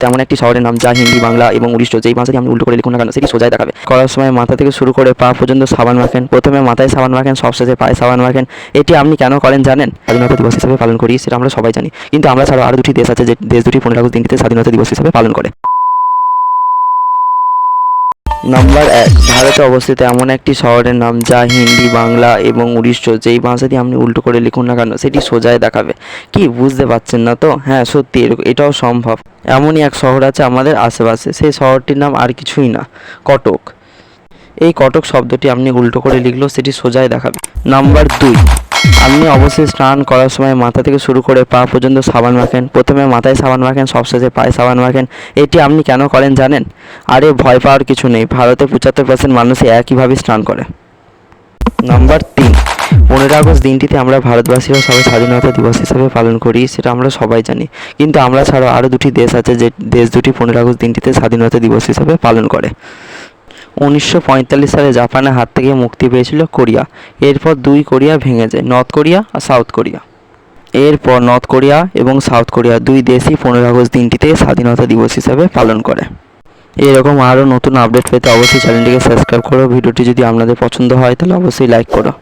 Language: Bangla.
তেমন একটি শহরের নাম যা হিন্দি, বাংলা এবং উড়িষ্য যেই ভাষাটি আপনি উল্টো করে লিখুন না কেন সেটি সোজাই দেখাবে। করার সময় মাথা থেকে শুরু করে পা পর্যন্ত সাবান মাখেন। প্রথমে মাথায় সাবান মাখেন, সবশেষে পায়ে সাবান মাখেন। এটি আপনি কেন করেন জানেন? স্বাধীনতা দিবস হিসেবে পালন করি, সেটা আমরা সবাই জানি। কিন্তু আমরা ছাড়াও আরও দুটি দেশ আছে যে দেশ দুটি 15 আগস্ট দিনটিতে স্বাধীনতা দিবস হিসেবে পালন করে। নাম্বার 1, ভারতে অবস্থিত এমন একটি শহরের নাম যা হিন্দি, বাংলা এবং উড়িষ্য যেই ভাষাটি আপনি উল্টো করে লিখুন না কেন সেটি সোজাই দেখাবে। কি বুঝতে পারছেন না তো? হ্যাঁ, সত্যি এটাও সম্ভব। এমনই এক শহর আছে আমাদের আশেপাশে, সেই শহরটির নাম আর কিছুই না, কটক। এই কটক শব্দটি আপনি উল্টো করে লিখলেও সেটি সোজাই দেখাবে। নাম্বার 2, আপনি অবশ্যই স্নান করার সময় মাথা থেকে শুরু করে পা পর্যন্ত সাবান মাখেন। প্রথমে মাথায় সাবান মাখেন, সবশেষে পায়ে সাবান মাখেন। এটি আপনি কেন করেন জানেন? আরে ভয় পাওয়ার কিছু নেই, ভারতে 75% মানুষই একইভাবে স্নান করে। নাম্বার 3, 15 আগস্ট দিনটিতে আমরা ভারতবাসীরা সবাই স্বাধীনতা দিবস হিসাবে পালন করি, সেটা আমরা সবাই জানি। কিন্তু আমরা ছাড়াও আরও দুটি দেশ আছে যে দেশ দুটি 15 আগস্ট দিনটিতে স্বাধীনতা দিবস হিসাবে পালন করে। 1945 সালে জাপানের হাত থেকে মুক্তি পেয়েছিল কোরিয়া। এরপর 2 কোরিয়া ভেঙে যায়, নর্থ কোরিয়া আর সাউথ কোরিয়া। এরপর নর্থ কোরিয়া এবং সাউথ কোরিয়া 2 দেশই 15 আগস্ট দিনটিতে স্বাধীনতা দিবস হিসাবে পালন করে। এরকম আরও নতুন আপডেট পেতে অবশ্যই চ্যানেলটিকে সাবস্ক্রাইব করো। ভিডিওটি যদি আপনাদের পছন্দ হয় তাহলে অবশ্যই লাইক করো।